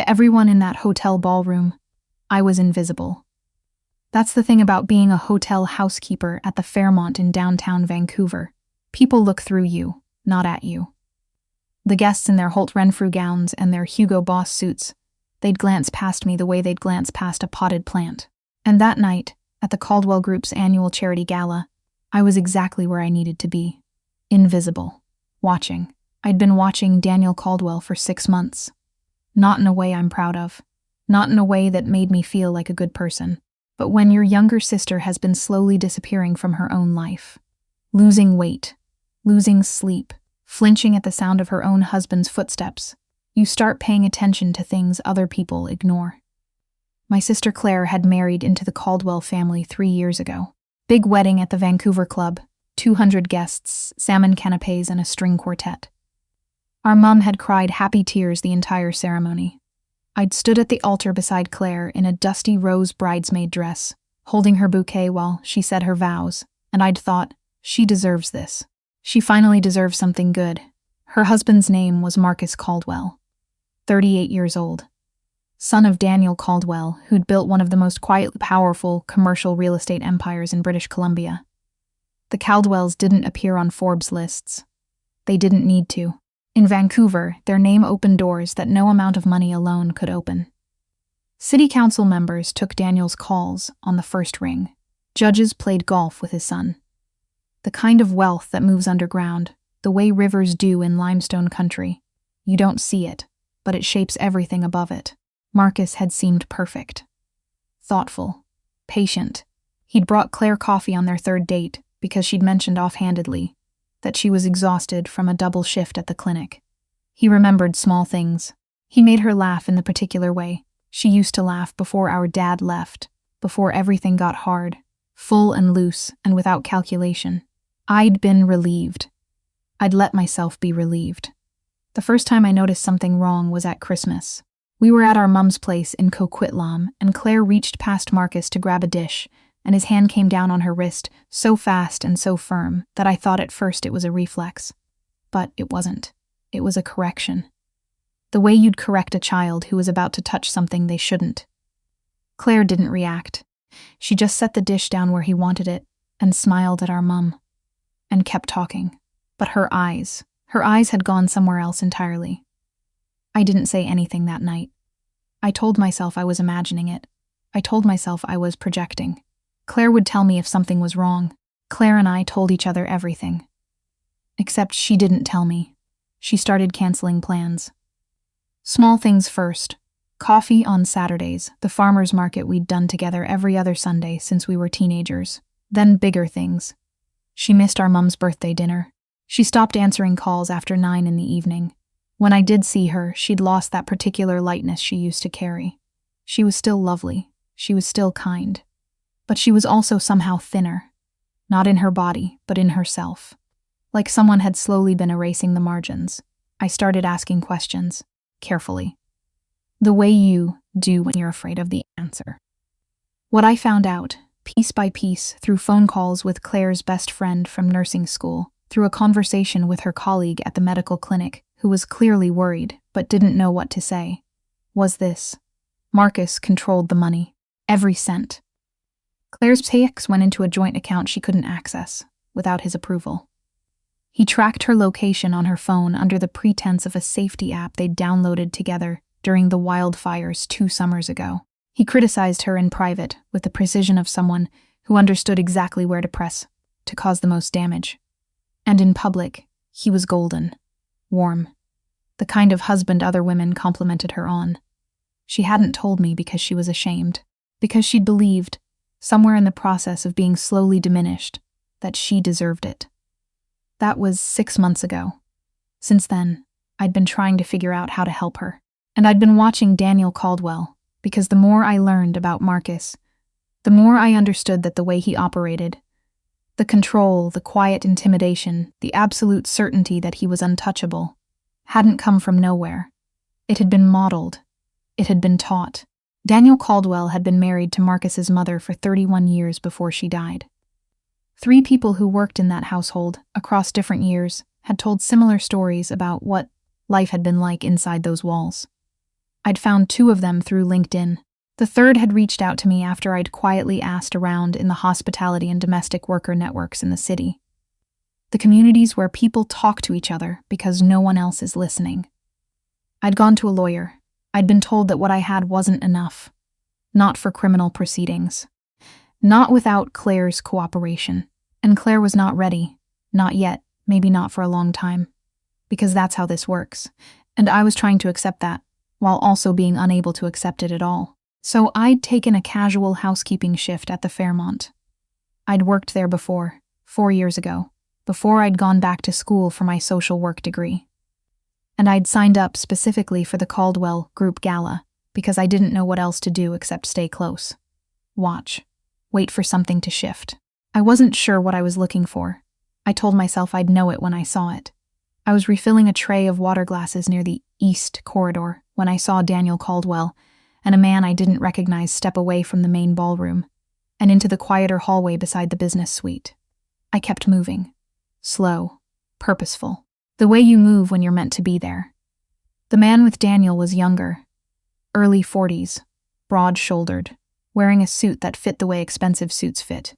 To everyone in that hotel ballroom, I was invisible. That's the thing about being a hotel housekeeper at the Fairmont in downtown Vancouver. People look through you, not at you. The guests in their Holt Renfrew gowns and their Hugo Boss suits, they'd glance past me the way they'd glance past a potted plant. And that night, at the Caldwell Group's annual charity gala, I was exactly where I needed to be. Invisible. Watching. I'd been watching Daniel Caldwell for 6 months. Not in a way I'm proud of. Not in a way that made me feel like a good person. But when your younger sister has been slowly disappearing from her own life, losing weight, losing sleep, flinching at the sound of her own husband's footsteps, you start paying attention to things other people ignore. My sister Claire had married into the Caldwell family 3 years ago. Big wedding at the Vancouver Club, 200 guests, salmon canapes, and a string quartet. Our mum had cried happy tears the entire ceremony. I'd stood at the altar beside Claire in a dusty rose bridesmaid dress, holding her bouquet while she said her vows, and I'd thought, she deserves this. She finally deserves something good. Her husband's name was Marcus Caldwell, 38 years old. Son of Daniel Caldwell, who'd built one of the most quietly powerful commercial real estate empires in British Columbia. The Caldwells didn't appear on Forbes lists. They didn't need to. In Vancouver, their name opened doors that no amount of money alone could open. City council members took Daniel's calls on the first ring. Judges played golf with his son. The kind of wealth that moves underground, the way rivers do in limestone country. You don't see it, but it shapes everything above it. Marcus had seemed perfect. Thoughtful. Patient. He'd brought Claire coffee on their third date because she'd mentioned offhandedly that she was exhausted from a double shift at the clinic. He remembered small things. He made her laugh in the particular way she used to laugh before our dad left, before everything got hard, full and loose and without calculation. I'd been relieved. I'd let myself be relieved. The first time I noticed something wrong was at Christmas. We were at our mum's place in Coquitlam, and Claire reached past Marcus to grab a dish, and his hand came down on her wrist so fast and so firm that I thought at first it was a reflex. But it wasn't. It was a correction. The way you'd correct a child who was about to touch something they shouldn't. Claire didn't react. She just set the dish down where he wanted it and smiled at our mum. And kept talking. But her eyes had gone somewhere else entirely. I didn't say anything that night. I told myself I was imagining it. I told myself I was projecting. Claire would tell me if something was wrong. Claire and I told each other everything. Except she didn't tell me. She started canceling plans. Small things first. Coffee on Saturdays, the farmers market we'd done together every other Sunday since we were teenagers. Then bigger things. She missed our mum's birthday dinner. She stopped answering calls after 9 in the evening. When I did see her, she'd lost that particular lightness she used to carry. She was still lovely. She was still kind. But she was also somehow thinner. Not in her body, but in herself. Like someone had slowly been erasing the margins. I started asking questions, carefully. The way you do when you're afraid of the answer. What I found out, piece by piece, through phone calls with Claire's best friend from nursing school, through a conversation with her colleague at the medical clinic, who was clearly worried but didn't know what to say, was this. Marcus controlled the money. Every cent. Claire's paychecks went into a joint account she couldn't access, without his approval. He tracked her location on her phone under the pretense of a safety app they'd downloaded together during the wildfires 2 summers ago. He criticized her in private with the precision of someone who understood exactly where to press to cause the most damage. And in public, he was golden, warm, the kind of husband other women complimented her on. She hadn't told me because she was ashamed, because she'd believed, somewhere in the process of being slowly diminished, that she deserved it. That was 6 months ago. Since then, I'd been trying to figure out how to help her. And I'd been watching Daniel Caldwell, because the more I learned about Marcus, the more I understood that the way he operated, the control, the quiet intimidation, the absolute certainty that he was untouchable, hadn't come from nowhere. It had been modeled. It had been taught. Daniel Caldwell had been married to Marcus's mother for 31 years before she died. 3 people who worked in that household, across different years, had told similar stories about what life had been like inside those walls. I'd found 2 of them through LinkedIn. The third had reached out to me after I'd quietly asked around in the hospitality and domestic worker networks in the city. The communities where people talk to each other because no one else is listening. I'd gone to a lawyer. I'd been told that what I had wasn't enough. Not for criminal proceedings. Not without Claire's cooperation. And Claire was not ready. Not yet. Maybe not for a long time. Because that's how this works. And I was trying to accept that, while also being unable to accept it at all. So I'd taken a casual housekeeping shift at the Fairmont. I'd worked there before, 4 years ago, before I'd gone back to school for my social work degree. And I'd signed up specifically for the Caldwell Group Gala because I didn't know what else to do except stay close. Watch. Wait for something to shift. I wasn't sure what I was looking for. I told myself I'd know it when I saw it. I was refilling a tray of water glasses near the east corridor when I saw Daniel Caldwell and a man I didn't recognize step away from the main ballroom and into the quieter hallway beside the business suite. I kept moving. Slow. Purposeful. The way you move when you're meant to be there. The man with Daniel was younger. Early 40s. Broad-shouldered. Wearing a suit that fit the way expensive suits fit.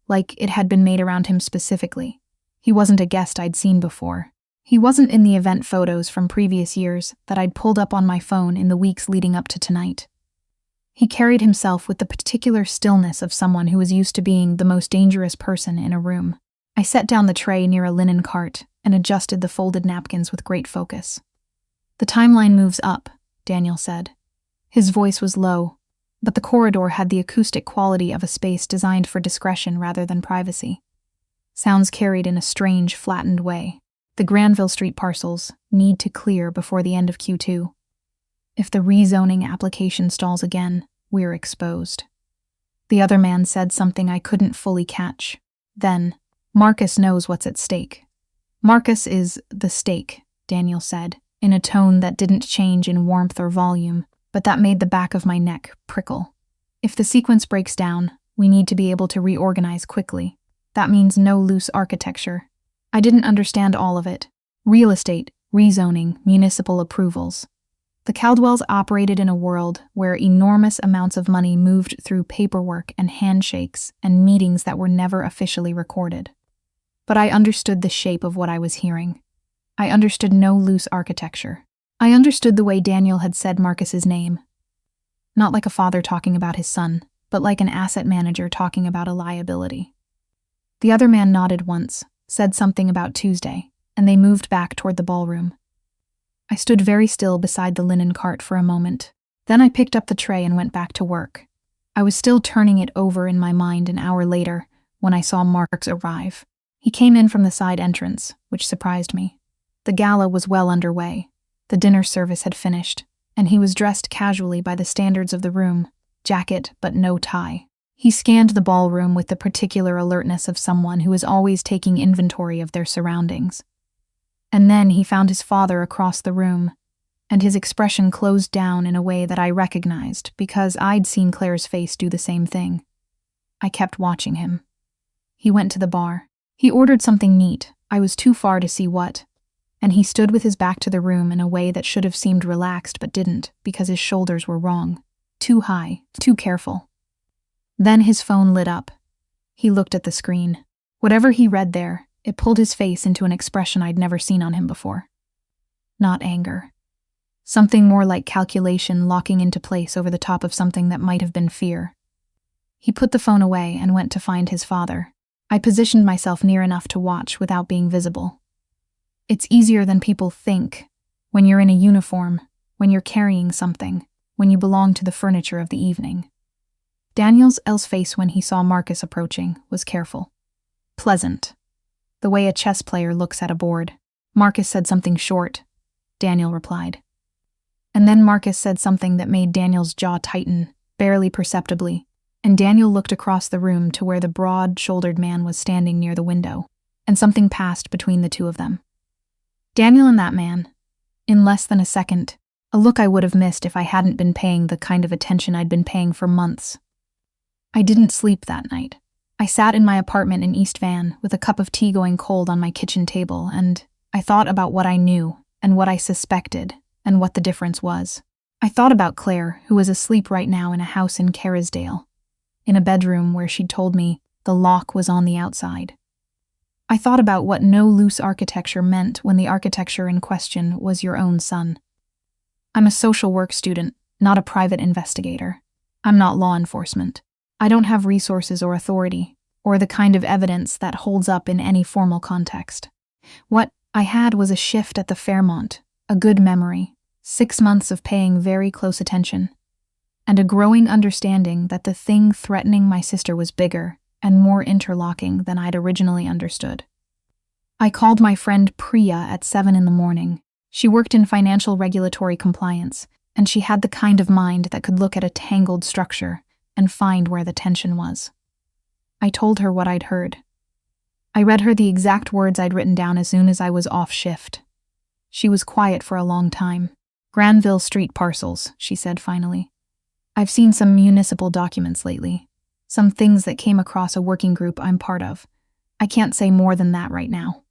Like it had been made around him specifically. He wasn't a guest I'd seen before. He wasn't in the event photos from previous years that I'd pulled up on my phone in the weeks leading up to tonight. He carried himself with the particular stillness of someone who was used to being the most dangerous person in a room. I set down the tray near a linen cart and adjusted the folded napkins with great focus. "The timeline moves up," Daniel said. His voice was low, but the corridor had the acoustic quality of a space designed for discretion rather than privacy. Sounds carried in a strange, flattened way. The Granville Street parcels need to clear before the end of Q2. If the rezoning application stalls again, we're exposed. The other man said something I couldn't fully catch. Then, "Marcus knows what's at stake." "Marcus is the stake," Daniel said, in a tone that didn't change in warmth or volume, but that made the back of my neck prickle. "If the sequence breaks down, we need to be able to reorganize quickly. That means no loose architecture." I didn't understand all of it. Real estate, rezoning, municipal approvals. The Caldwells operated in a world where enormous amounts of money moved through paperwork and handshakes and meetings that were never officially recorded. But I understood the shape of what I was hearing. I understood no loose architecture. I understood the way Daniel had said Marcus's name. Not like a father talking about his son, but like an asset manager talking about a liability. The other man nodded once, said something about Tuesday, and they moved back toward the ballroom. I stood very still beside the linen cart for a moment. Then I picked up the tray and went back to work. I was still turning it over in my mind an hour later when I saw Marcus arrive. He came in from the side entrance, which surprised me. The gala was well underway. The dinner service had finished, and he was dressed casually by the standards of the room, jacket but no tie. He scanned the ballroom with the particular alertness of someone who is always taking inventory of their surroundings. And then he found his father across the room, and his expression closed down in a way that I recognized because I'd seen Claire's face do the same thing. I kept watching him. He went to the bar. He ordered something neat. I was too far to see what. And he stood with his back to the room in a way that should have seemed relaxed but didn't because his shoulders were wrong. Too high, too careful. Then his phone lit up. He looked at the screen. Whatever he read there, it pulled his face into an expression I'd never seen on him before. Not anger. Something more like calculation locking into place over the top of something that might have been fear. He put the phone away and went to find his father. I positioned myself near enough to watch without being visible. It's easier than people think. When you're in a uniform, when you're carrying something, when you belong to the furniture of the evening. Daniel's face when he saw Marcus approaching was careful. Pleasant. The way a chess player looks at a board. Marcus said something short. Daniel replied. And then Marcus said something that made Daniel's jaw tighten, barely perceptibly, and Daniel looked across the room to where the broad-shouldered man was standing near the window, and something passed between the two of them. Daniel and that man. In less than a second, a look I would have missed if I hadn't been paying the kind of attention I'd been paying for months. I didn't sleep that night. I sat in my apartment in East Van with a cup of tea going cold on my kitchen table, and I thought about what I knew and what I suspected and what the difference was. I thought about Claire, who was asleep right now in a house in Kerrisdale, in a bedroom where she'd told me the lock was on the outside. I thought about what no loose architecture meant when the architecture in question was your own son. I'm a social work student, not a private investigator. I'm not law enforcement. I don't have resources or authority, or the kind of evidence that holds up in any formal context. What I had was a shift at the Fairmont, a good memory, 6 months of paying very close attention, and a growing understanding that the thing threatening my sister was bigger and more interlocking than I'd originally understood. I called my friend Priya at 7 in the morning. She worked in financial regulatory compliance, and she had the kind of mind that could look at a tangled structure and find where the tension was. I told her what I'd heard. I read her the exact words I'd written down as soon as I was off shift. She was quiet for a long time. Granville Street parcels, she said finally. I've seen some municipal documents lately. Some things that came across a working group I'm part of. I can't say more than that right now.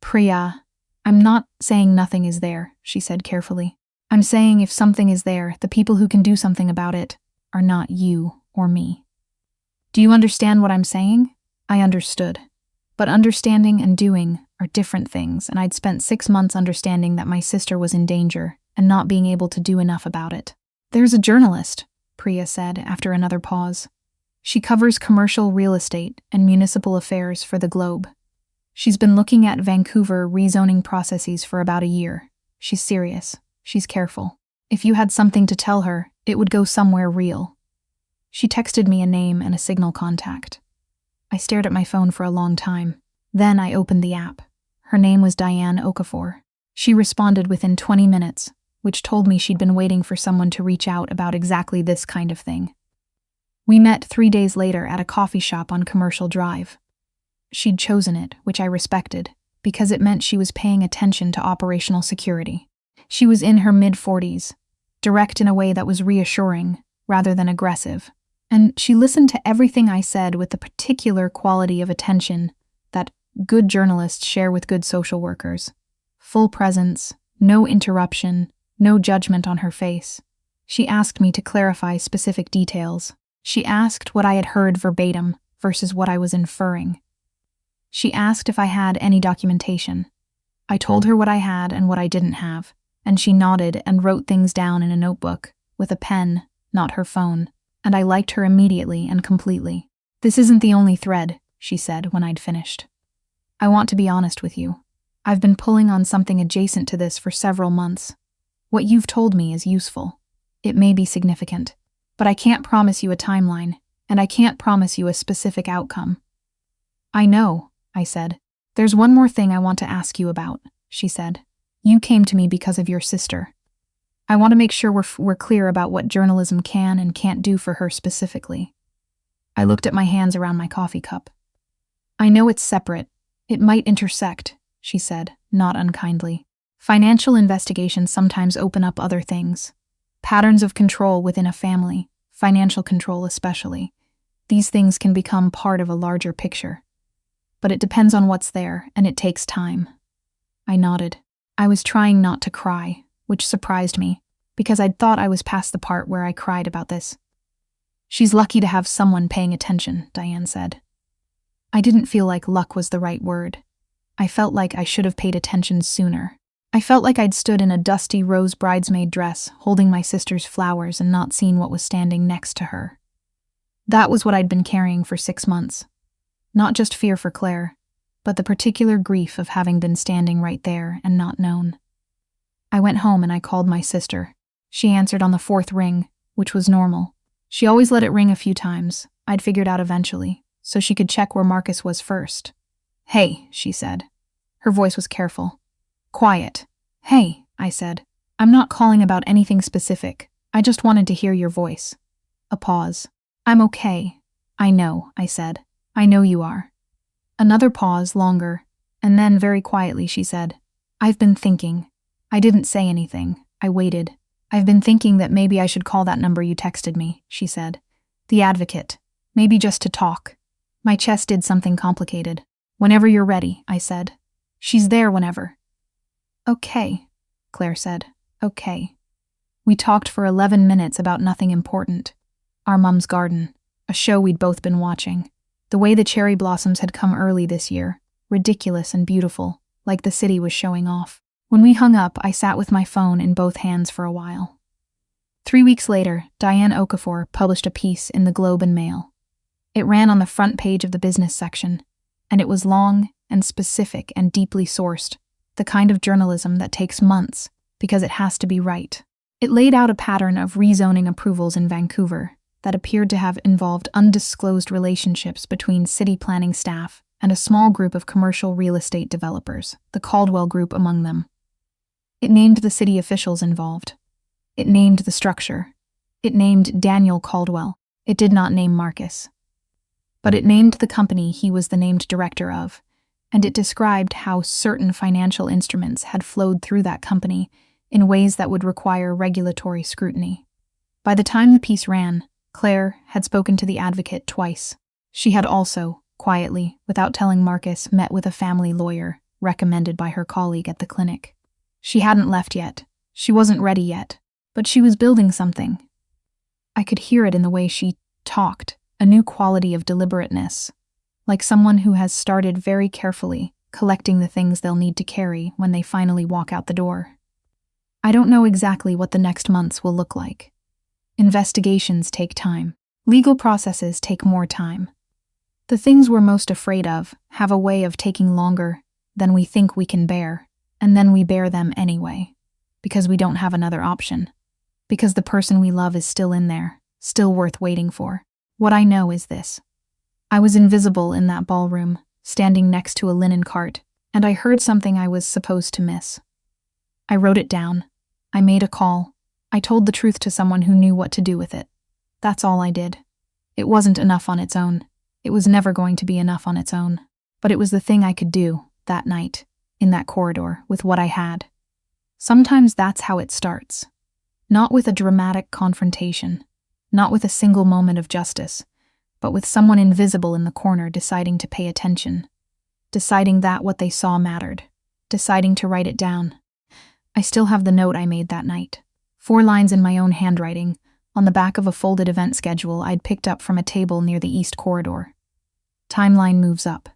Priya, I'm not saying nothing is there, she said carefully. I'm saying if something is there, the people who can do something about it are not you or me. Do you understand what I'm saying? I understood. But understanding and doing are different things, and I'd spent 6 months understanding that my sister was in danger and not being able to do enough about it. There's a journalist, Priya said after another pause. She covers commercial real estate and municipal affairs for the Globe. She's been looking at Vancouver rezoning processes for about a year. She's serious. She's careful. If you had something to tell her, it would go somewhere real. She texted me a name and a signal contact. I stared at my phone for a long time. Then I opened the app. Her name was Diane Okafor. She responded within 20 minutes, which told me she'd been waiting for someone to reach out about exactly this kind of thing. We met 3 days later at a coffee shop on Commercial Drive. She'd chosen it, which I respected, because it meant she was paying attention to operational security. She was in her mid-40s, direct in a way that was reassuring, rather than aggressive, and she listened to everything I said with the particular quality of attention that good journalists share with good social workers. Full presence, no interruption, no judgment on her face. She asked me to clarify specific details. She asked what I had heard verbatim versus what I was inferring. She asked if I had any documentation. I told her what I had and what I didn't have, and she nodded and wrote things down in a notebook, with a pen, not her phone, and I liked her immediately and completely. This isn't the only thread, she said when I'd finished. I want to be honest with you. I've been pulling on something adjacent to this for several months. What you've told me is useful. It may be significant, but I can't promise you a timeline, and I can't promise you a specific outcome. I know, I said. There's one more thing I want to ask you about, she said. You came to me because of your sister. I want to make sure we're clear about what journalism can and can't do for her specifically. I looked at my hands around my coffee cup. I know it's separate. It might intersect, she said, not unkindly. Financial investigations sometimes open up other things. Patterns of control within a family, financial control especially. These things can become part of a larger picture. But it depends on what's there, and it takes time. I nodded. I was trying not to cry, which surprised me, because I'd thought I was past the part where I cried about this. She's lucky to have someone paying attention, Diane said. I didn't feel like luck was the right word. I felt like I should have paid attention sooner. I felt like I'd stood in a dusty rose bridesmaid dress, holding my sister's flowers and not seen what was standing next to her. That was what I'd been carrying for 6 months. Not just fear for Claire, but the particular grief of having been standing right there and not known. I went home and I called my sister. She answered on the 4th ring, which was normal. She always let it ring a few times, I'd figured out eventually, so she could check where Marcus was first. Hey, she said. Her voice was careful. Quiet. Hey, I said. I'm not calling about anything specific. I just wanted to hear your voice. A pause. I'm okay. I know, I said. I know you are. Another pause, longer, and then very quietly she said, I've been thinking. I didn't say anything. I waited. I've been thinking that maybe I should call that number you texted me, she said. The Advocate. Maybe just to talk. My chest did something complicated. Whenever you're ready, I said. She's there whenever. Okay, Claire said. Okay. We talked for 11 minutes about nothing important. Our mum's garden, a show we'd both been watching. The way the cherry blossoms had come early this year, ridiculous and beautiful, like the city was showing off. When we hung up, I sat with my phone in both hands for a while. 3 weeks later, Diane Okafor published a piece in the Globe and Mail. It ran on the front page of the business section, and it was long and specific and deeply sourced, the kind of journalism that takes months because it has to be right. It laid out a pattern of rezoning approvals in Vancouver that appeared to have involved undisclosed relationships between city planning staff and a small group of commercial real estate developers, the Caldwell Group among them. It named the city officials involved. It named the structure. It named Daniel Caldwell. It did not name Marcus. But it named the company he was the named director of, and it described how certain financial instruments had flowed through that company in ways that would require regulatory scrutiny. By the time the piece ran, Claire had spoken to the advocate twice. She had also, quietly, without telling Marcus, met with a family lawyer recommended by her colleague at the clinic. She hadn't left yet. She wasn't ready yet. But she was building something. I could hear it in the way she talked, a new quality of deliberateness, like someone who has started very carefully collecting the things they'll need to carry when they finally walk out the door. I don't know exactly what the next months will look like. Investigations take time. Legal processes take more time. The things we're most afraid of have a way of taking longer than we think we can bear, and then we bear them anyway, because we don't have another option, because the person we love is still in there, still worth waiting for. What I know is this. I was invisible in that ballroom, standing next to a linen cart, and I heard something I was supposed to miss. I wrote it down. I made a call. I told the truth to someone who knew what to do with it. That's all I did. It wasn't enough on its own. It was never going to be enough on its own. But it was the thing I could do, that night, in that corridor, with what I had. Sometimes that's how it starts. Not with a dramatic confrontation, not with a single moment of justice, but with someone invisible in the corner deciding to pay attention, deciding that what they saw mattered, deciding to write it down. I still have the note I made that night. 4 lines in my own handwriting, on the back of a folded event schedule I'd picked up from a table near the east corridor. Timeline moves up.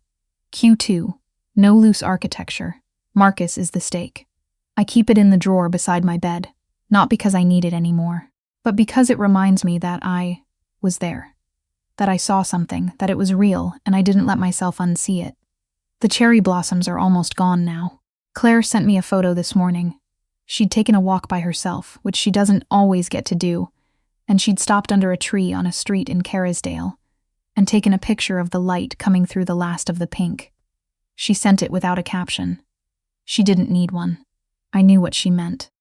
Q2. No loose architecture. Marcus is the stake. I keep it in the drawer beside my bed, not because I need it anymore, but because it reminds me that I was there, that I saw something, that it was real, and I didn't let myself unsee it. The cherry blossoms are almost gone now. Claire sent me a photo this morning. She'd taken a walk by herself, which she doesn't always get to do, and she'd stopped under a tree on a street in Kerrisdale and taken a picture of the light coming through the last of the pink. She sent it without a caption. She didn't need one. I knew what she meant.